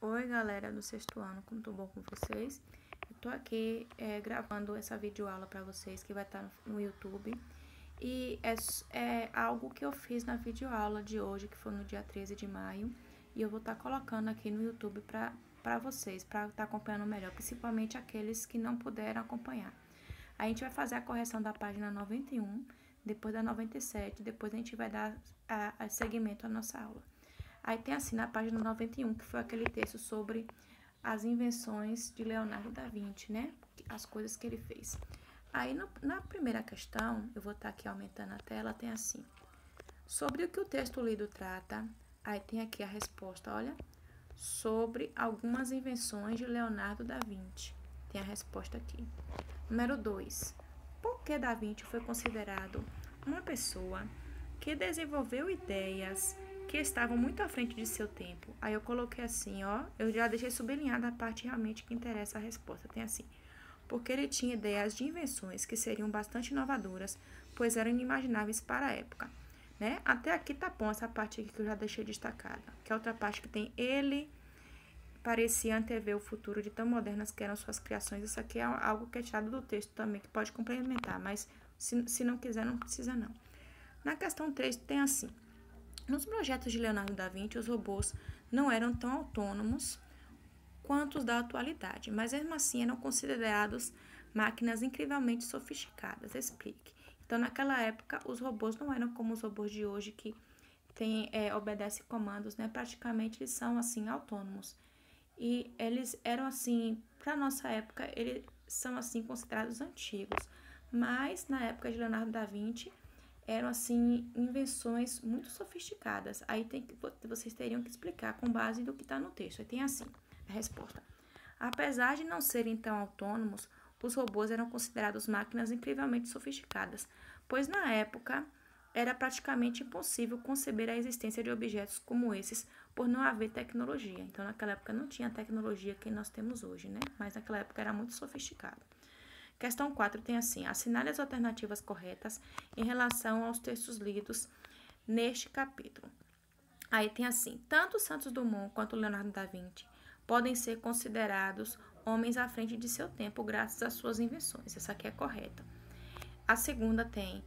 Oi, galera do sexto ano, como tudo bom com vocês? Eu tô aqui gravando essa videoaula para vocês que vai estar no YouTube. E é algo que eu fiz na videoaula de hoje, que foi no dia 13 de maio. E eu vou estar colocando aqui no YouTube para vocês, para estar acompanhando melhor, principalmente aqueles que não puderam acompanhar. A gente vai fazer a correção da página 91, depois da 97, depois a gente vai dar seguimento à nossa aula. Aí tem assim, na página 91, que foi aquele texto sobre as invenções de Leonardo da Vinci, né? As coisas que ele fez. Aí, na primeira questão, eu vou estar aqui aumentando a tela, tem assim. Sobre o que o texto lido trata, aí tem aqui a resposta, olha. Sobre algumas invenções de Leonardo da Vinci. Tem a resposta aqui. Número 2. Por que Da Vinci foi considerado uma pessoa que desenvolveu ideias que estavam muito à frente de seu tempo? Aí eu coloquei assim, ó, eu já deixei sublinhada a parte realmente que interessa a resposta. Tem assim, porque ele tinha ideias de invenções que seriam bastante inovadoras, pois eram inimagináveis para a época, né? Até aqui tá bom essa parte aqui que eu já deixei destacada, que é outra parte que tem ele parecia antever o futuro de tão modernas que eram suas criações. Isso aqui é algo que é tirado do texto também, que pode complementar, mas se não quiser, não precisa não. Na questão 3 tem assim, nos projetos de Leonardo da Vinci, os robôs não eram tão autônomos quanto os da atualidade, mas mesmo assim eram considerados máquinas incrivelmente sofisticadas. Explique. Então, naquela época, os robôs não eram como os robôs de hoje que obedecem comandos, né? Praticamente eles são assim autônomos. E eles eram assim, para nossa época, eles são assim considerados antigos, mas na época de Leonardo da Vinci eram assim invenções muito sofisticadas. Aí vocês teriam que explicar com base do que está no texto. Aí tem assim a resposta. Apesar de não serem tão autônomos, os robôs eram considerados máquinas incrivelmente sofisticadas, pois na época era praticamente impossível conceber a existência de objetos como esses por não haver tecnologia. Então, naquela época não tinha a tecnologia que nós temos hoje, né? Mas naquela época era muito sofisticado. Questão 4 tem assim: assinale as alternativas corretas em relação aos textos lidos neste capítulo. Aí tem assim: tanto Santos Dumont quanto Leonardo da Vinci podem ser considerados homens à frente de seu tempo graças às suas invenções. Essa aqui é correta. A segunda tem: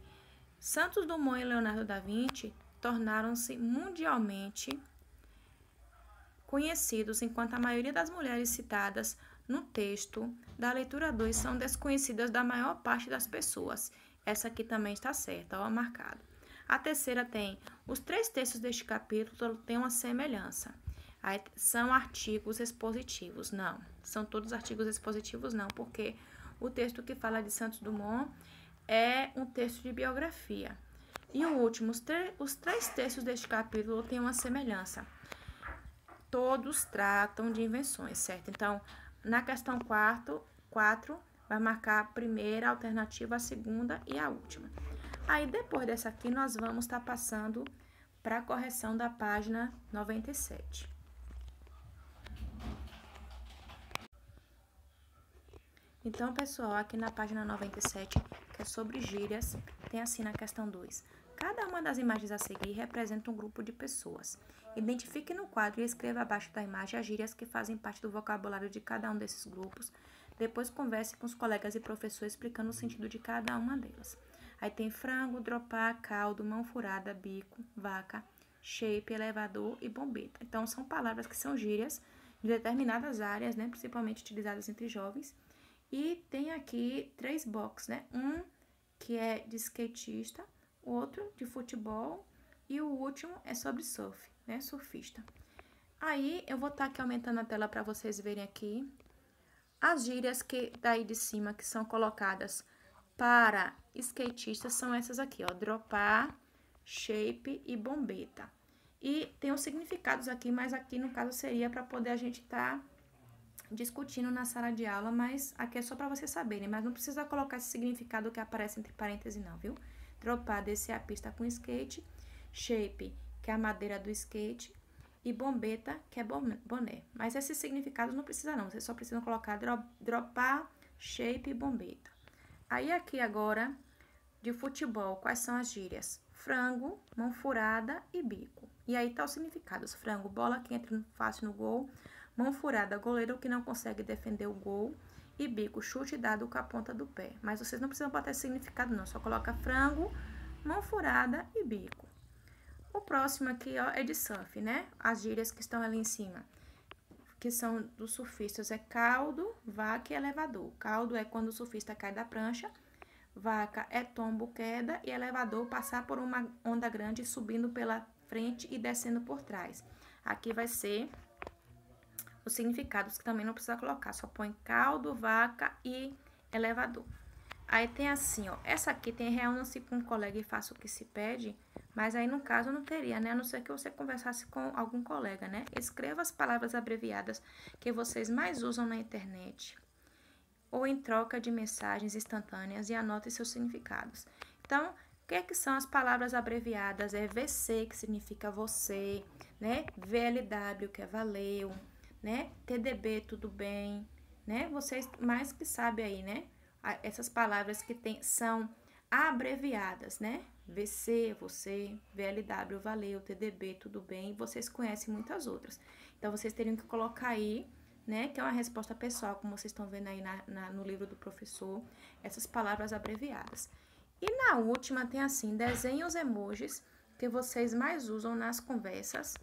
Santos Dumont e Leonardo da Vinci tornaram-se mundialmente conhecidos, enquanto a maioria das mulheres citadas no texto da leitura 2 são desconhecidas da maior parte das pessoas. Essa aqui também está certa, ó, marcado. A terceira tem: os três textos deste capítulo têm uma semelhança. Aí, são artigos expositivos? Não. São todos artigos expositivos? Não, porque o texto que fala de Santos Dumont é um texto de biografia. E o último, os três textos deste capítulo têm uma semelhança. Todos tratam de invenções, certo? Então, na questão 4, vai marcar a primeira alternativa, a segunda e a última. Aí, depois dessa aqui, nós vamos estar passando para a correção da página 97. Então, pessoal, aqui na página 97, que é sobre gírias, tem assim na questão 2. Cada uma das imagens a seguir representa um grupo de pessoas. Identifique no quadro e escreva abaixo da imagem as gírias que fazem parte do vocabulário de cada um desses grupos. Depois converse com os colegas e professores explicando o sentido de cada uma delas. Aí tem frango, dropar, caldo, mão furada, bico, vaca, shape, elevador e bombeta. Então, são palavras que são gírias de determinadas áreas, né, principalmente utilizadas entre jovens. E tem aqui três boxes, né? Um que é de skatista, outro de futebol e o último é sobre surf, né? Surfista. Aí, eu vou estar aqui aumentando a tela para vocês verem aqui. As gírias que daí de cima que são colocadas para skatistas são essas aqui, ó. Dropar, shape e bombeta. E tem os significados aqui, mas aqui no caso seria para poder a gente estar discutindo na sala de aula, mas aqui é só para vocês saberem, mas não precisa colocar esse significado que aparece entre parênteses não, viu? Dropar, descer a pista com skate, shape, que é a madeira do skate, e bombeta, que é boné. Mas esses significados não precisa não, vocês só precisam colocar dropar, shape e bombeta. Aí aqui agora, de futebol, quais são as gírias? Frango, mão furada e bico. E aí tá os significados: frango, bola que entra fácil no gol. Mão furada, goleiro que não consegue defender o gol. E bico, chute dado com a ponta do pé. Mas vocês não precisam botar significado não, só coloca frango, mão furada e bico. O próximo aqui, ó, é de surf, né? As gírias que estão ali em cima, que são dos surfistas, é caldo, vaca e elevador. Caldo é quando o surfista cai da prancha, vaca é tombo, queda, e elevador, passar por uma onda grande, subindo pela frente e descendo por trás. Aqui vai ser os significados, que também não precisa colocar, só põe caldo, vaca e elevador. Aí tem assim, ó, essa aqui tem reúna-se com um colega e faça o que se pede, mas aí no caso não teria, né? A não ser que você conversasse com algum colega, né? Escreva as palavras abreviadas que vocês mais usam na internet ou em troca de mensagens instantâneas e anote seus significados. Então, o que é que são as palavras abreviadas? É VC, que significa você, né? VLW, que é valeu, né? TDB, tudo bem, né? Vocês mais que sabem aí, né? Essas palavras que são abreviadas, né? VC, você, VLW, valeu, TDB, tudo bem. Vocês conhecem muitas outras. Então, vocês teriam que colocar aí, né? Que é uma resposta pessoal, como vocês estão vendo aí no livro do professor, essas palavras abreviadas. E na última tem assim, desenhe os emojis que vocês mais usam nas conversas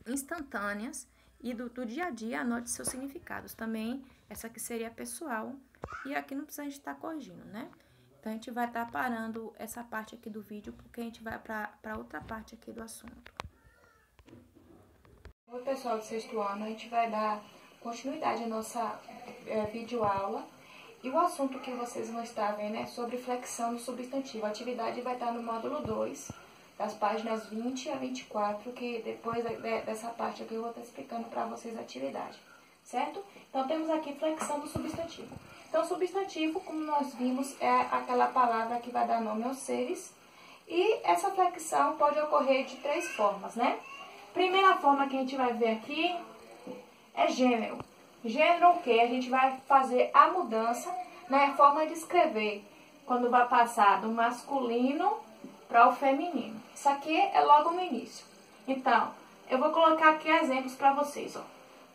instantâneas e do dia a dia, anote seus significados. Também, essa aqui seria pessoal e aqui não precisa a gente estar corrigindo, né? Então, a gente vai estar parando essa parte aqui do vídeo, porque a gente vai para outra parte aqui do assunto. Oi, pessoal do sexto ano, a gente vai dar continuidade à nossa videoaula. E o assunto que vocês vão estar vendo é sobre flexão do substantivo. A atividade vai estar no módulo 2, das páginas 20 a 24, que depois dessa parte aqui eu vou estar explicando para vocês a atividade, certo? Então, temos aqui flexão do substantivo. Então, substantivo, como nós vimos, é aquela palavra que vai dar nome aos seres. E essa flexão pode ocorrer de 3 formas, né? Primeira forma que a gente vai ver aqui é gênero. Gênero o quê? A gente vai fazer a mudança na forma de escrever, quando vai passar do masculino para o feminino. Isso aqui é logo no início. Então, eu vou colocar aqui exemplos para vocês, ó.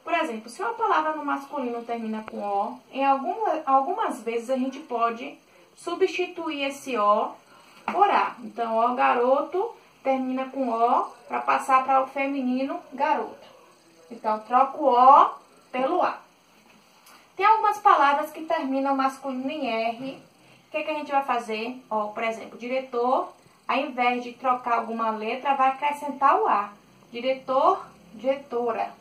Por exemplo, se uma palavra no masculino termina com O, em algumas vezes a gente pode substituir esse O por A. Então, ó, garoto termina com O para passar para o feminino garoto. Então, troco o O pelo A. Tem algumas palavras que terminam masculino em R. O que a gente vai fazer? Ó, por exemplo, diretor, ao invés de trocar alguma letra, vai acrescentar o A. Diretor, diretora.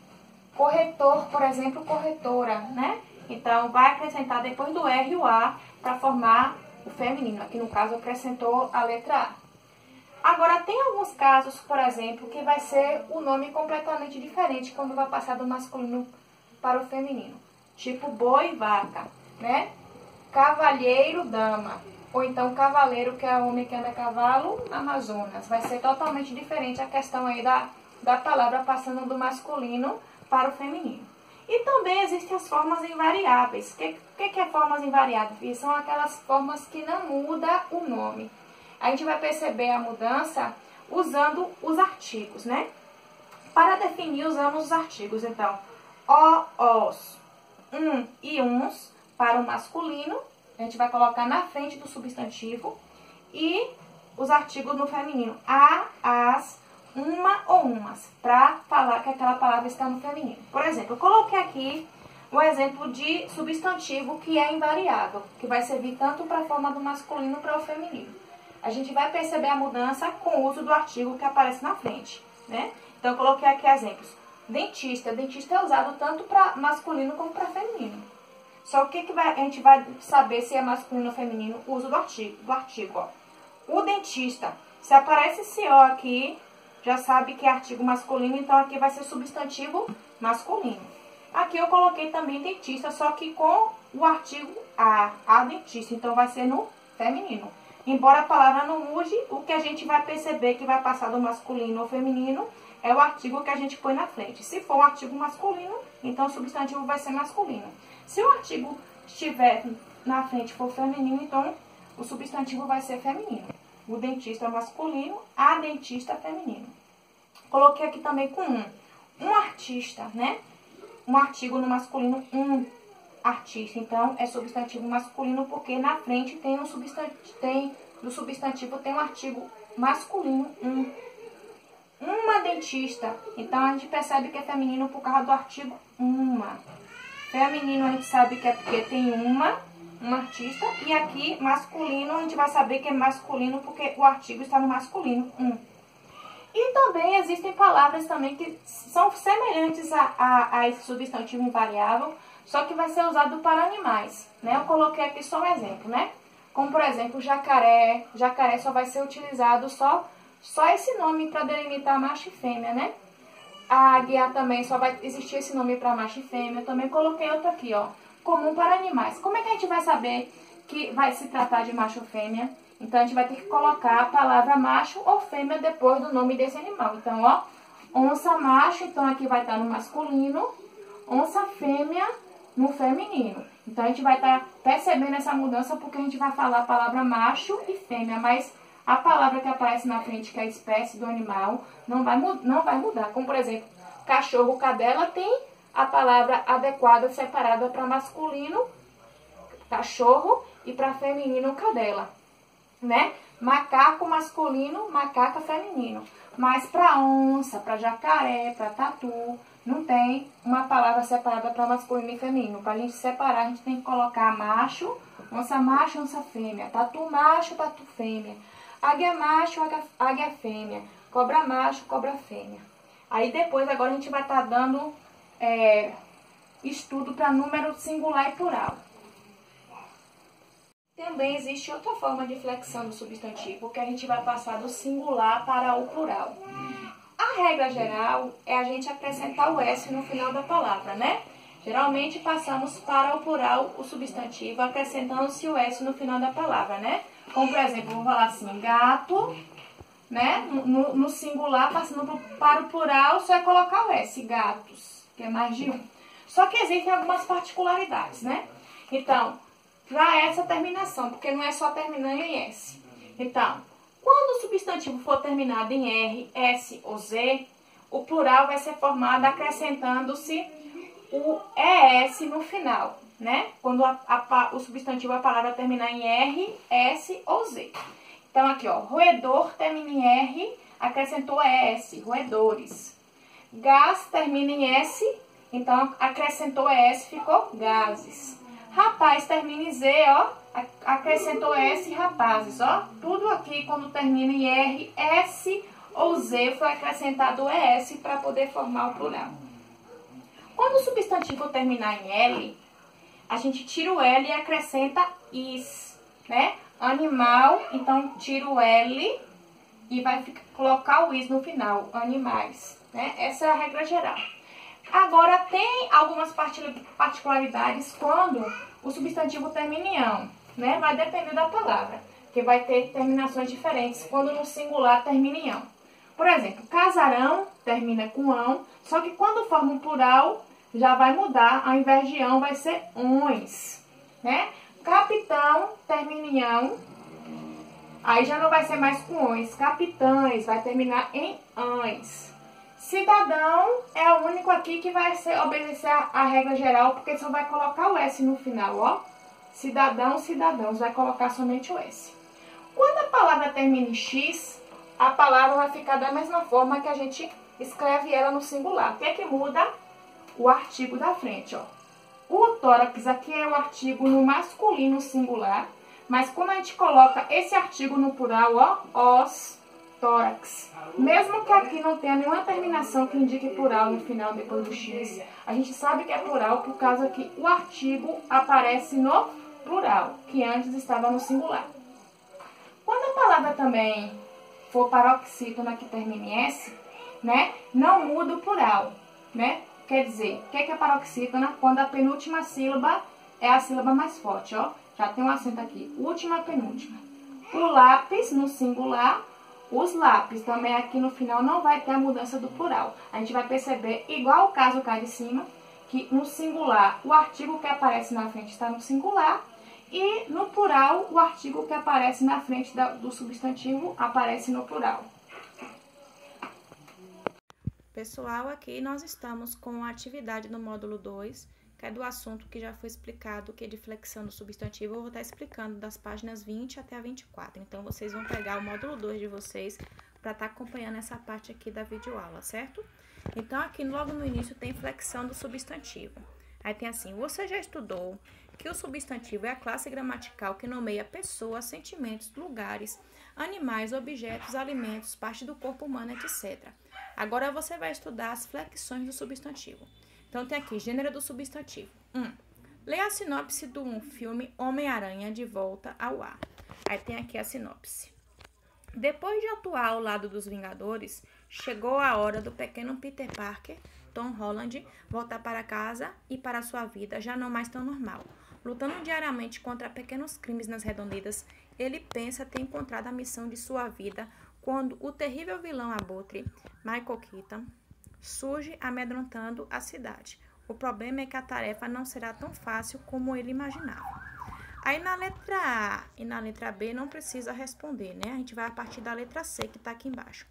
Corretor, por exemplo, corretora, né? Então, vai acrescentar depois do R o A para formar o feminino. Aqui, no caso, acrescentou a letra A. Agora, tem alguns casos, por exemplo, que vai ser o nome completamente diferente quando vai passar do masculino para o feminino. Tipo boi, vaca, né? Cavalheiro, dama. Ou então cavaleiro, que é homem que anda a cavalo, Amazonas. Vai ser totalmente diferente a questão aí da palavra passando do masculino para o feminino. E também existem as formas invariáveis. O que é formas invariáveis? São aquelas formas que não muda o nome. A gente vai perceber a mudança usando os artigos, né? Para definir, usamos os artigos. Então, os, e uns para o masculino. A gente vai colocar na frente do substantivo. E os artigos no feminino. A, as, uma ou umas, para falar que aquela palavra está no feminino. Por exemplo, eu coloquei aqui um exemplo de substantivo que é invariável, que vai servir tanto para a forma do masculino para o feminino. A gente vai perceber a mudança com o uso do artigo que aparece na frente, né? Então, eu coloquei aqui exemplos. Dentista. Dentista é usado tanto para masculino como para feminino. Só que a gente vai saber se é masculino ou feminino o uso do artigo, ó. O dentista. Se aparece esse O aqui, já sabe que é artigo masculino, então aqui vai ser substantivo masculino. Aqui eu coloquei também dentista, só que com o artigo a dentista, então vai ser no feminino. Embora a palavra não mude, o que a gente vai perceber que vai passar do masculino ao feminino é o artigo que a gente põe na frente. Se for um artigo masculino, então o substantivo vai ser masculino. Se o artigo estiver na frente e for feminino, então o substantivo vai ser feminino. O dentista masculino, a dentista feminino. Coloquei aqui também com um artista, né? um artigo no masculino, um artista. Então, é substantivo masculino porque na frente tem um substantivo, do substantivo tem um artigo masculino, um. Uma dentista. Então, a gente percebe que é feminino por causa do artigo uma. Feminino a gente sabe que é porque tem um artista. E aqui, masculino, a gente vai saber que é masculino porque o artigo está no masculino, um. E também existem palavras também que são semelhantes a esse substantivo invariável, só que vai ser usado para animais, né? Eu coloquei aqui só um exemplo, né? Como, por exemplo, jacaré. Jacaré só vai ser utilizado só esse nome para delimitar macho e fêmea, né? A águia também só vai existir esse nome para macho e fêmea. Eu também coloquei outro aqui, ó. Comum para animais. Como é que a gente vai saber que vai se tratar de macho ou fêmea? Então, a gente vai ter que colocar a palavra macho ou fêmea depois do nome desse animal. Então, ó, onça macho, então aqui vai estar no masculino. Onça fêmea no feminino. Então, a gente vai estar percebendo essa mudança porque a gente vai falar a palavra macho e fêmea, mas a palavra que aparece na frente, que é a espécie do animal, não vai mudar. Como, por exemplo, cachorro, cadela, tem a palavra adequada separada para masculino, cachorro, e para feminino, cadela, né? Macaco masculino, macaca feminino. Mas para onça, para jacaré, para tatu, não tem uma palavra separada para masculino e feminino. Para a gente separar, a gente tem que colocar macho, onça fêmea, tatu macho, tatu fêmea. Águia macho, águia fêmea. Cobra macho, cobra fêmea. Aí depois, agora a gente vai estar dando estudo para número singular e plural. Também existe outra forma de flexão do substantivo, que a gente vai passar do singular para o plural. A regra geral é a gente acrescentar o S no final da palavra, né? Geralmente passamos para o plural o substantivo, acrescentando-se o S no final da palavra, né? Como, por exemplo, vou falar assim, gato, né? No singular, passando para o plural, só é colocar o S, gatos, que é mais de um. Só que existem algumas particularidades, né? Então, para essa terminação, porque não é só terminando em S. Então, quando o substantivo for terminado em R, S ou Z, o plural vai ser formado acrescentando-se o ES no final, né? Quando o substantivo, a palavra terminar em R, S ou Z. Então, aqui, ó, roedor termina em R, acrescentou ES, roedores. Gás termina em S, então acrescentou ES, ficou gases. Rapaz termina em Z, ó, acrescentou S, rapazes, ó. Tudo aqui, quando termina em R, S ou Z, foi acrescentado ES para poder formar o plural. Quando o substantivo terminar em L, a gente tira o L e acrescenta is, né? Animal, então tira o L e vai colocar o is no final, animais, né? Essa é a regra geral. Agora, tem algumas particularidades quando o substantivo termina em ão, né? Vai depender da palavra, que vai ter terminações diferentes quando no singular termina em ão. Por exemplo, casarão termina com ão, só que quando forma um plural, já vai mudar, ao invés de ão vai ser ões, né? Capitão termina em ão, aí já não vai ser mais com ões. Capitães vai terminar em ães. Cidadão é o único aqui que vai obedecer a regra geral, porque só vai colocar o S no final, ó. Cidadão, cidadãos, vai colocar somente o S. Quando a palavra termina em X, a palavra vai ficar da mesma forma que a gente escreve ela no singular. O que é que muda? O artigo da frente, ó. O tórax aqui é o artigo no masculino singular, mas quando a gente coloca esse artigo no plural, ó, os tórax. Mesmo que aqui não tenha nenhuma terminação que indique plural no final, depois do X, a gente sabe que é plural por causa que o artigo aparece no plural, que antes estava no singular. Quando a palavra também for paroxítona que termina em S, né, não muda o plural, né? Quer dizer, o que é paroxítona? Quando a penúltima sílaba é a sílaba mais forte, ó. Já tem um acento aqui, última, penúltima. O lápis, no singular, os lápis também aqui no final não vai ter a mudança do plural. A gente vai perceber, igual o caso cá de cima, que no singular o artigo que aparece na frente está no singular e no plural o artigo que aparece na frente do substantivo aparece no plural. Pessoal, aqui nós estamos com a atividade no módulo 2, que é do assunto que já foi explicado, que é de flexão do substantivo. Eu vou estar explicando das páginas 20 até a 24. Então, vocês vão pegar o módulo 2 de vocês para estar acompanhando essa parte aqui da videoaula, certo? Então, aqui logo no início tem flexão do substantivo. Aí tem assim, você já estudou que o substantivo é a classe gramatical que nomeia pessoas, sentimentos, lugares, animais, objetos, alimentos, parte do corpo humano, etc. Agora você vai estudar as flexões do substantivo. Então tem aqui, gênero do substantivo. 1. Leia a sinopse do filme Homem-Aranha de Volta ao Ar. Aí tem aqui a sinopse. Depois de atuar ao lado dos Vingadores, chegou a hora do pequeno Peter Parker, Tom Holland, voltar para casa e para sua vida já não mais tão normal. Lutando diariamente contra pequenos crimes nas redondezas, ele pensa ter encontrado a missão de sua vida quando o terrível vilão Abutre, Michael Keaton, surge amedrontando a cidade. O problema é que a tarefa não será tão fácil como ele imaginava. Aí na letra A e na letra B não precisa responder, né? A gente vai a partir da letra C, que está aqui embaixo.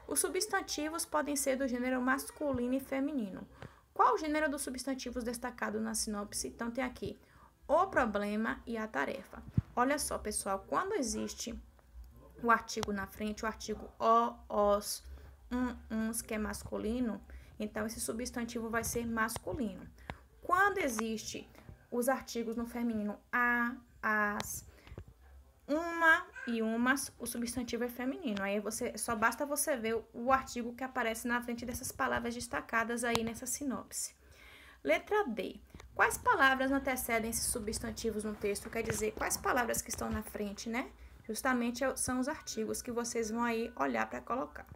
Os substantivos podem ser do gênero masculino e feminino. Qual o gênero dos substantivos destacado na sinopse? Então tem aqui o problema e a tarefa. Olha só, pessoal, quando existe o artigo na frente, o artigo o, os, uns, que é masculino, então esse substantivo vai ser masculino. Quando existe os artigos no feminino a, as, uma e umas, o substantivo é feminino. Aí só basta você ver o artigo que aparece na frente dessas palavras destacadas aí nessa sinopse. Letra D. Quais palavras antecedem esses substantivos no texto? Quer dizer, quais palavras que estão na frente, né? Justamente são os artigos que vocês vão aí olhar para colocar.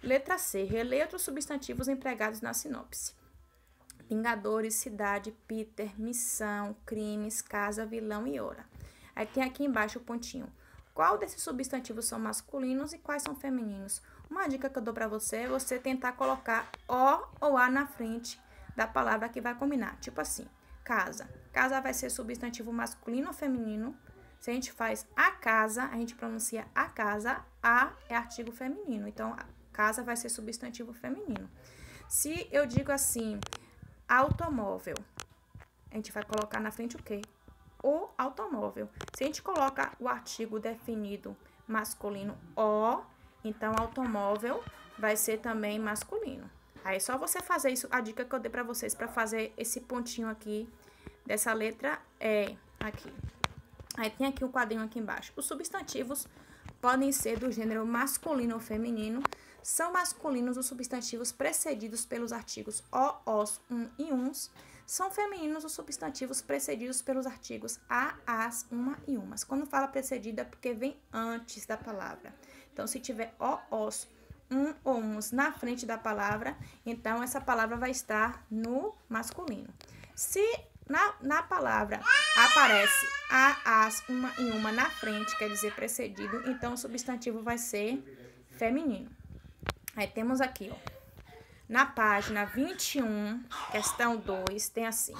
Letra C. Releia outros substantivos empregados na sinopse. Vingadores, cidade, Peter, missão, crimes, casa, vilão e hora. Aí tem aqui embaixo o pontinho. Qual desses substantivos são masculinos e quais são femininos? Uma dica que eu dou para você é você tentar colocar o ou a na frente da palavra que vai combinar. Tipo assim, casa. Casa vai ser substantivo masculino ou feminino. Se a gente faz a casa, a gente pronuncia a casa, a é artigo feminino. Então, a casa vai ser substantivo feminino. Se eu digo assim, automóvel, a gente vai colocar na frente o quê? O automóvel. Se a gente coloca o artigo definido masculino o, então automóvel vai ser também masculino. Aí é só você fazer isso, a dica que eu dei para vocês para fazer esse pontinho aqui dessa letra E aqui. Aí tem aqui o quadrinho aqui embaixo. Os substantivos podem ser do gênero masculino ou feminino. São masculinos os substantivos precedidos pelos artigos o, os, e uns. São femininos os substantivos precedidos pelos artigos a, as, uma e umas. Quando fala precedido é porque vem antes da palavra. Então, se tiver o, os, ou uns na frente da palavra, então essa palavra vai estar no masculino. Se na palavra aparece a, as, uma e uma na frente, quer dizer precedido, então o substantivo vai ser feminino. Aí temos aqui, ó, na página 21, questão 2, tem assim,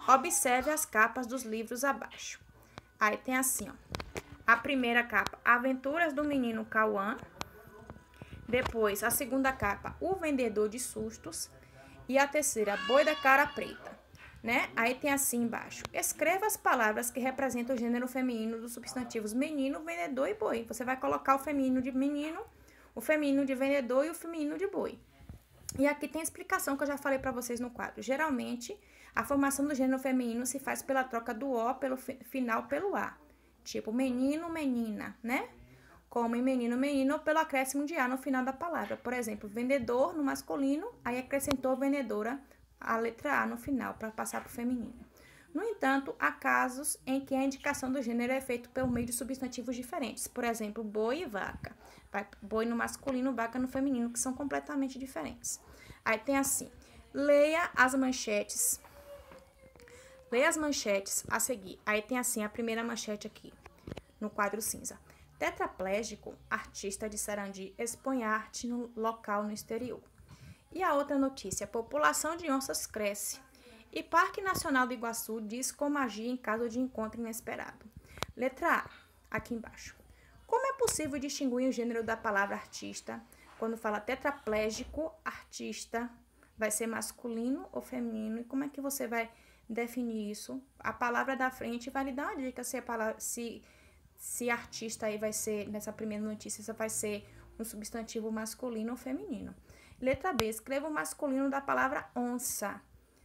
observe as capas dos livros abaixo. Aí tem assim, ó, a primeira capa, Aventuras do Menino Cauã. Depois, a segunda capa, O Vendedor de Sustos. E a terceira, Boi da Cara Preta, né? Aí tem assim embaixo. Escreva as palavras que representam o gênero feminino dos substantivos menino, vendedor e boi. Você vai colocar o feminino de menino, o feminino de vendedor e o feminino de boi. E aqui tem a explicação que eu já falei para vocês no quadro. Geralmente, a formação do gênero feminino se faz pela troca do O pelo final pelo A. Tipo, menino, menina, né? Como em menino, menino, ou pelo acréscimo de A no final da palavra. Por exemplo, vendedor no masculino, aí acrescentou vendedora, a letra A no final, para passar para o feminino. No entanto, há casos em que a indicação do gênero é feita por meio de substantivos diferentes. Por exemplo, boi e vaca. Boi no masculino, vaca no feminino, que são completamente diferentes. Aí tem assim, leia as manchetes. Leia as manchetes a seguir. Aí tem assim, a primeira manchete aqui, no quadro cinza. Tetraplégico, artista de Sarandi, expõe arte no local no exterior. E a outra notícia, população de onças cresce. E Parque Nacional do Iguaçu diz como agir em caso de encontro inesperado. Letra A, aqui embaixo. Como é possível distinguir o gênero da palavra artista quando fala tetraplégico, artista, vai ser masculino ou feminino? E como é que você vai definir isso? A palavra da frente vai lhe dar uma dica se artista aí vai ser, nessa primeira notícia, vai ser um substantivo masculino ou feminino. Letra B, escreva o masculino da palavra onça.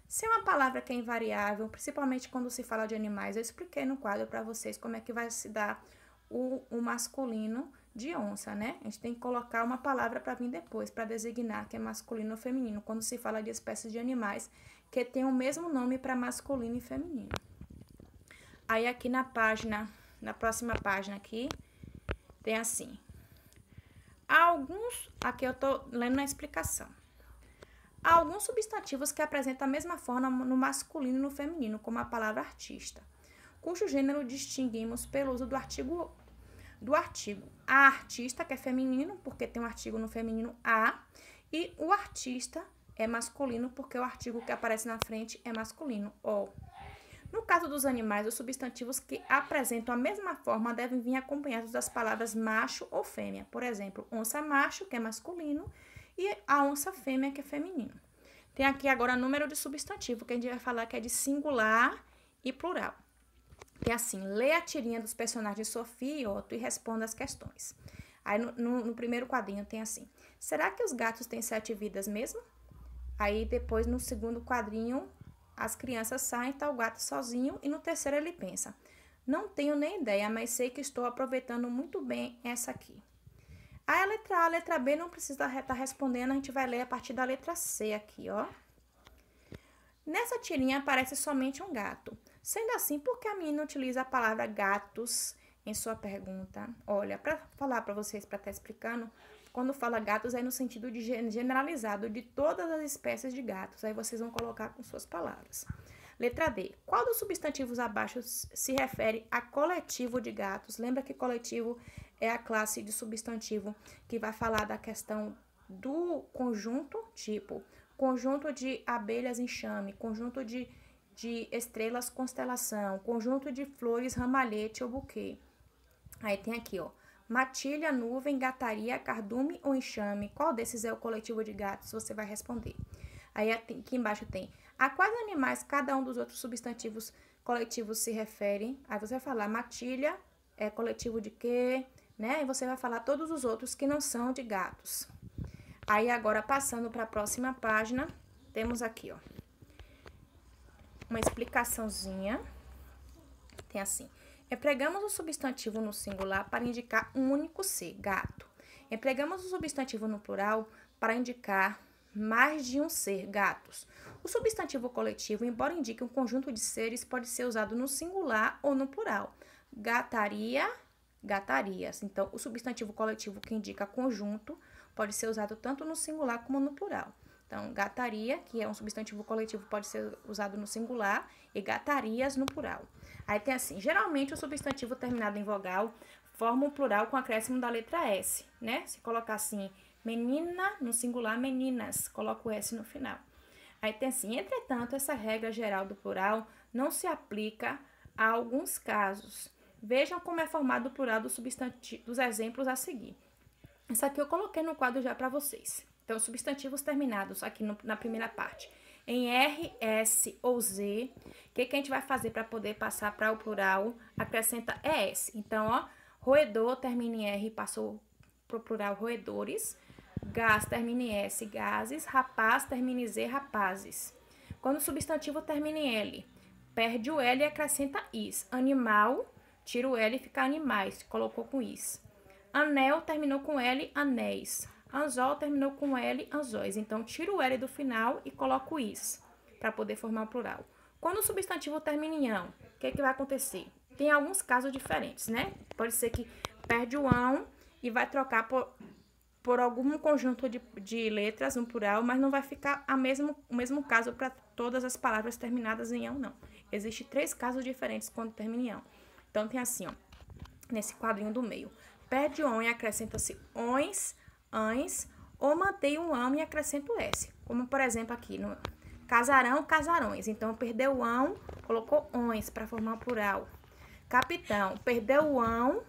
Se é uma palavra que é invariável, principalmente quando se fala de animais, eu expliquei no quadro para vocês como é que vai se dar o masculino de onça, né? A gente tem que colocar uma palavra para vir depois, para designar que é masculino ou feminino, quando se fala de espécies de animais que tem o mesmo nome para masculino e feminino. Aí aqui na próxima página aqui, tem assim. Aqui eu tô lendo na explicação. Há alguns substantivos que apresentam a mesma forma no masculino e no feminino, como a palavra artista, cujo gênero distinguimos pelo uso do artigo. A artista, que é feminino, porque tem um artigo no feminino a, e o artista é masculino, porque o artigo que aparece na frente é masculino, o. No caso dos animais, os substantivos que apresentam a mesma forma devem vir acompanhados das palavras macho ou fêmea. Por exemplo, onça macho, que é masculino, e a onça fêmea, que é feminino. Tem aqui agora número de substantivo, que a gente vai falar que é de singular e plural. Que é assim, lê a tirinha dos personagens Sofia e Otto e responda as questões. Aí no primeiro quadrinho tem assim, será que os gatos têm 7 vidas mesmo? Aí depois no segundo quadrinho, as crianças saem, tá o gato sozinho, e no terceiro ele pensa, não tenho nem ideia, mas sei que estou aproveitando muito bem essa aqui. Aí a letra A, a letra B não precisa estar respondendo, a gente vai ler a partir da letra C aqui, ó. Nessa tirinha aparece somente um gato. Sendo assim, por que a menina utiliza a palavra gatos em sua pergunta? Olha, para falar para vocês, para estar explicando, quando fala gatos é no sentido de generalizado de todas as espécies de gatos. Aí vocês vão colocar com suas palavras. Letra D. Qual dos substantivos abaixo se refere a coletivo de gatos? Lembra que coletivo é a classe de substantivo que vai falar da questão do conjunto, tipo, conjunto de abelhas enxame, conjunto de estrelas constelação, conjunto de flores ramalhete ou buquê. Aí tem aqui, ó, matilha, nuvem, gataria, cardume ou enxame. Qual desses é o coletivo de gatos? Você vai responder. Aí aqui embaixo tem a quais animais cada um dos outros substantivos coletivos se refere. Aí você vai falar matilha é coletivo de quê, né? E você vai falar todos os outros que não são de gatos. Aí agora passando para a próxima página, temos aqui, ó, uma explicaçãozinha. Tem assim. Empregamos o substantivo no singular para indicar um único ser, gato. Empregamos o substantivo no plural para indicar mais de um ser, gatos. O substantivo coletivo, embora indique um conjunto de seres, pode ser usado no singular ou no plural. Gataria, gatarias. Então, o substantivo coletivo que indica conjunto pode ser usado tanto no singular como no plural. Então, gataria, que é um substantivo coletivo, pode ser usado no singular e gatarias no plural. Aí tem assim, geralmente o substantivo terminado em vogal forma um plural com acréscimo da letra S, né? Se colocar assim, menina no singular, meninas, coloca o S no final. Aí tem assim, entretanto, essa regra geral do plural não se aplica a alguns casos. Vejam como é formado o plural dos exemplos a seguir. Isso aqui eu coloquei no quadro já para vocês. Então, substantivos terminados aqui na primeira parte. Em R, S ou Z, o que a gente vai fazer para poder passar para o plural? Acrescenta ES. Então, ó, roedor termina em R, passou para o plural roedores. Gás termina em S, gases. Rapaz termina em Z, rapazes. Quando o substantivo termina em L, perde o L e acrescenta is. Animal, tira o L e fica animais, colocou com is. Anel terminou com L, anéis. Anzol terminou com L, anzóis. Então, tira o L do final e coloca o is, para poder formar o plural. Quando o substantivo termina em ão, o que vai acontecer? Tem alguns casos diferentes, né? Pode ser que perde o ão e vai trocar por algum conjunto de letras no plural, mas não vai ficar o mesmo caso para todas as palavras terminadas em ão, não. Existem 3 casos diferentes quando termina em ão. Então, tem assim, ó, nesse quadrinho do meio. Perde o ão e acrescenta-se ões, ães, ou mantém o ão e acrescenta o S. Como, por exemplo, aqui no casarão, casarões. Então, perdeu o ão, colocou ões para formar o plural. Capitão, perdeu o ão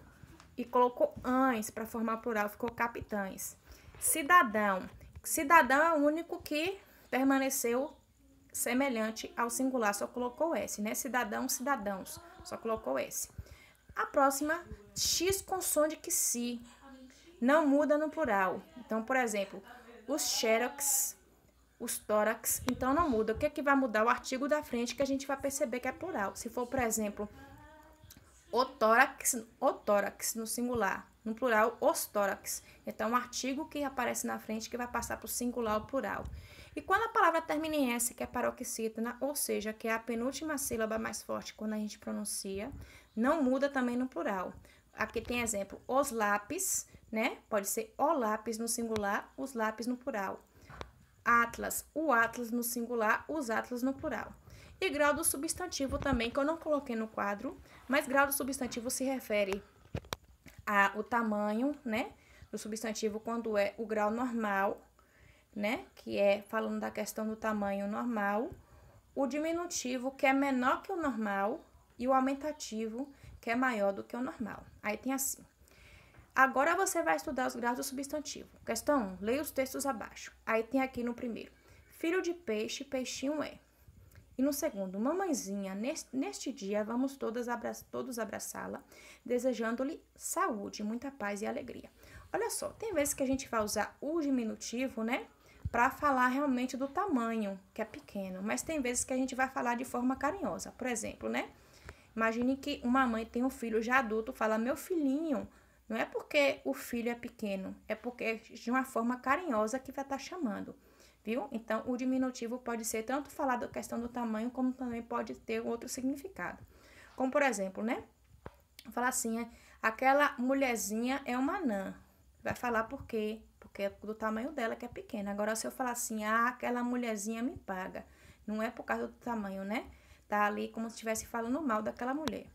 e colocou ães para formar o plural, ficou capitães. Cidadão. Cidadão é o único que permaneceu semelhante ao singular, só colocou S, né? Cidadão, cidadãos, só colocou S. A próxima, X com som de que si, não muda no plural. Então, por exemplo, os xerox, os tórax, então não muda. O que é que vai mudar? O artigo da frente, que a gente vai perceber que é plural. Se for, por exemplo, o tórax no singular, no plural, os tórax. Então, o artigo que aparece na frente que vai passar para o singular ou plural. E quando a palavra termina em S, que é paroxítona, ou seja, que é a penúltima sílaba mais forte quando a gente pronuncia, não muda também no plural. Aqui tem exemplo, os lápis, né? Pode ser o lápis no singular, os lápis no plural. Atlas, o atlas no singular, os atlas no plural. E grau do substantivo também, que eu não coloquei no quadro, mas grau do substantivo se refere ao tamanho, né? Do substantivo quando é o grau normal, né? Que é falando da questão do tamanho normal. O diminutivo, que é menor que o normal, e o aumentativo, que é maior do que o normal. Aí tem assim. Agora você vai estudar os graus do substantivo. Questão 1, leia os textos abaixo. Aí tem aqui no primeiro, filho de peixe, peixinho é. E no segundo, mamãezinha, neste dia vamos todos abraçá-la, desejando-lhe saúde, muita paz e alegria. Olha só, tem vezes que a gente vai usar o diminutivo, né? Para falar realmente do tamanho, que é pequeno. Mas tem vezes que a gente vai falar de forma carinhosa. Por exemplo, né? Imagine que uma mãe tem um filho já adulto, fala meu filhinho. Não é porque o filho é pequeno, é porque de uma forma carinhosa que vai estar chamando, viu? Então, o diminutivo pode ser tanto falar da questão do tamanho, como também pode ter outro significado. Como, por exemplo, né? Falar assim, aquela mulherzinha é uma anã. Vai falar por quê? Porque é do tamanho dela que é pequena. Agora, se eu falar assim, aquela mulherzinha me paga. Não é por causa do tamanho, né? Tá ali como se estivesse falando mal daquela mulher.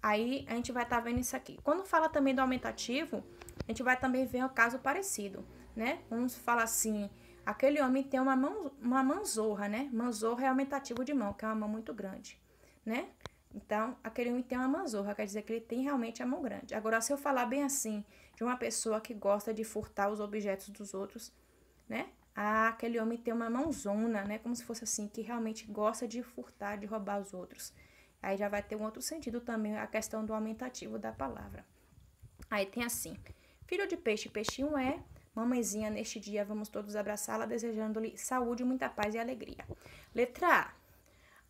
Aí, a gente vai estar vendo isso aqui. Quando fala também do aumentativo, a gente vai também ver um caso parecido, né? Vamos falar assim, aquele homem tem uma manzorra, né? Manzorra é aumentativo de mão, que é uma mão muito grande, né? Então, aquele homem tem uma manzorra, quer dizer que ele tem realmente a mão grande. Agora, se eu falar bem assim, de uma pessoa que gosta de furtar os objetos dos outros, né? Aquele homem tem uma mãozona, né? Como se fosse assim, que realmente gosta de furtar, de roubar os outros. Aí já vai ter um outro sentido também, a questão do aumentativo da palavra. Aí tem assim, filho de peixe, peixinho é, mamãezinha, neste dia vamos todos abraçá-la, desejando-lhe saúde, muita paz e alegria. Letra A.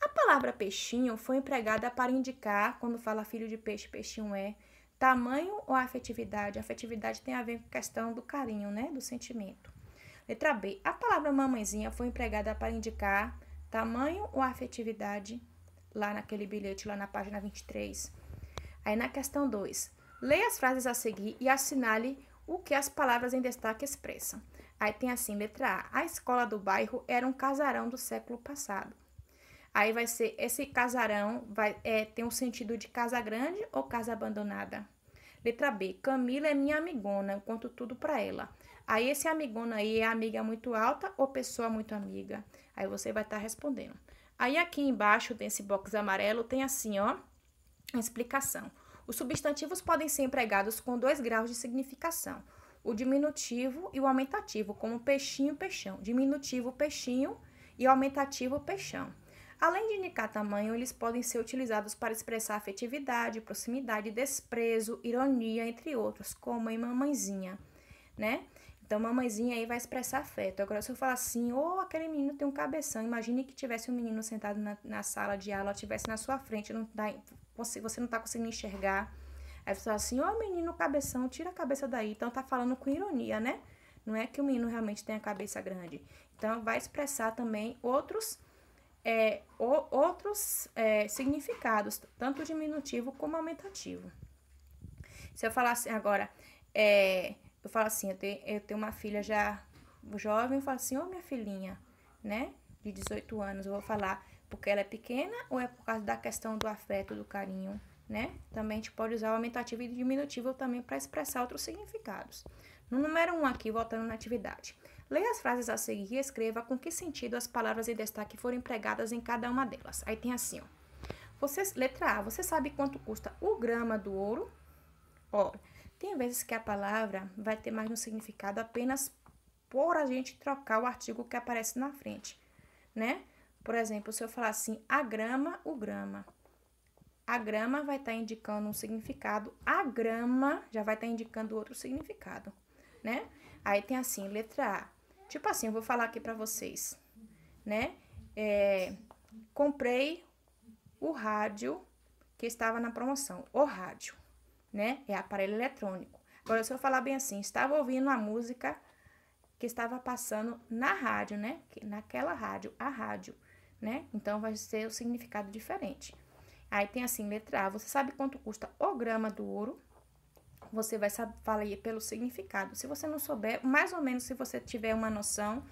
A palavra peixinho foi empregada para indicar, quando fala filho de peixe, peixinho é, tamanho ou afetividade? A afetividade tem a ver com a questão do carinho, né? Do sentimento. Letra B. A palavra mamãezinha foi empregada para indicar tamanho ou afetividade? Lá naquele bilhete, lá na página 23. Aí na questão 2, leia as frases a seguir e assinale o que as palavras em destaque expressam. Aí tem assim, letra A, a escola do bairro era um casarão do século passado. Aí vai ser, esse casarão tem um sentido de casa grande ou casa abandonada. Letra B, Camila é minha amigona, eu conto tudo pra ela. Aí esse amigona aí é amiga muito alta ou pessoa muito amiga? Aí você vai estar respondendo. Aí aqui embaixo desse box amarelo tem assim, ó, a explicação. Os substantivos podem ser empregados com 2 graus de significação. O diminutivo e o aumentativo, como peixinho, peixão. Diminutivo, peixinho e aumentativo, peixão. Além de indicar tamanho, eles podem ser utilizados para expressar afetividade, proximidade, desprezo, ironia, entre outros, como em mamãezinha, né? Então, mamãezinha aí vai expressar afeto. Agora, se eu falar assim, aquele menino tem um cabeção, imagine que tivesse um menino sentado na sala de aula, estivesse na sua frente, você não tá conseguindo enxergar. Aí você fala assim, menino cabeção, tira a cabeça daí. Então, tá falando com ironia, né? Não é que o menino realmente tem a cabeça grande. Então, vai expressar também outros significados, tanto diminutivo como aumentativo. Se eu falar assim agora, eu falo assim, eu tenho uma filha já jovem, eu falo assim, minha filhinha, né, de 18 anos, eu vou falar porque ela é pequena ou é por causa da questão do afeto, do carinho, né? Também a gente pode usar o aumentativo e o diminutivo também para expressar outros significados. No número 1 aqui, voltando na atividade. Leia as frases a seguir e escreva com que sentido as palavras em destaque foram empregadas em cada uma delas. Aí tem assim, ó. Letra A, você sabe quanto custa o grama do ouro? Tem vezes que a palavra vai ter mais um significado apenas por a gente trocar o artigo que aparece na frente, né? Por exemplo, se eu falar assim, a grama, o grama. A grama vai estar indicando um significado, a grama já vai estar indicando outro significado, né? Aí tem assim, letra A. Tipo assim, eu vou falar aqui pra vocês, né? Comprei o rádio que estava na promoção. O rádio, né? É aparelho eletrônico. Agora, se eu falar bem assim, estava ouvindo a música que estava passando na rádio, né? Naquela rádio, a rádio, né? Então, vai ser o significado diferente. Aí tem assim, letra A. Você sabe quanto custa o grama do ouro? Você vai falar aí pelo significado. Se você não souber, mais ou menos, se você tiver uma noção,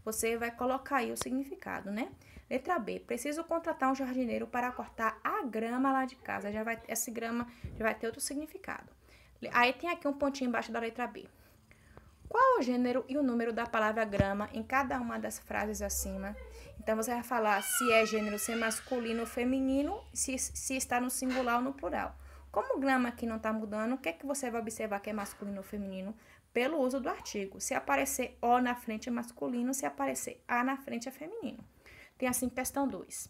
você vai colocar aí o significado, né? Letra B. Preciso contratar um jardineiro para cortar a grama lá de casa. Essa grama já vai ter outro significado. Aí tem aqui um pontinho embaixo da letra B. Qual o gênero e o número da palavra grama em cada uma das frases acima? Então, você vai falar se é gênero, se é masculino ou feminino, se está no singular ou no plural. Como o grama aqui não está mudando, o que é que você vai observar que é masculino ou feminino? Pelo uso do artigo. Se aparecer O na frente é masculino, se aparecer A na frente é feminino. Tem assim, questão 2.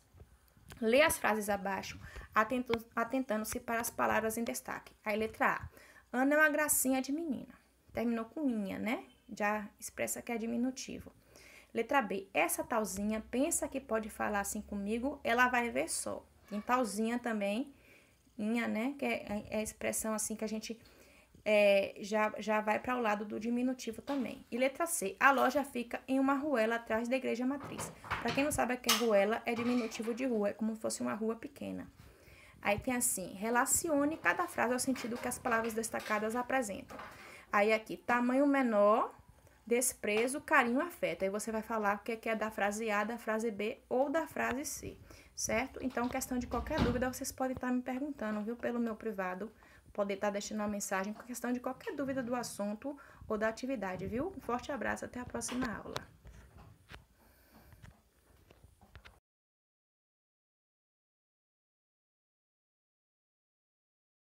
Lê as frases abaixo, atentando-se para as palavras em destaque. Aí, letra A. Ana é uma gracinha de menina. Terminou com inha, né? Já expressa que é diminutivo. Letra B. Essa talzinha pensa que pode falar assim comigo, ela vai ver só. Tem talzinha também, inha, né? Que é a expressão assim que a gente já vai para o lado do diminutivo também. E letra C. A loja fica em uma ruela atrás da igreja matriz. Para quem não sabe, que ruela é diminutivo de rua, é como se fosse uma rua pequena. Aí tem assim, relacione cada frase ao sentido que as palavras destacadas apresentam. Aí aqui, tamanho menor, desprezo, carinho, afeto. Aí você vai falar o que é da frase A, da frase B ou da frase C, certo? Então, questão de qualquer dúvida, vocês podem estar me perguntando, viu? Pelo meu privado, poder estar deixando uma mensagem com questão de qualquer dúvida do assunto ou da atividade, viu? Um forte abraço, até a próxima aula.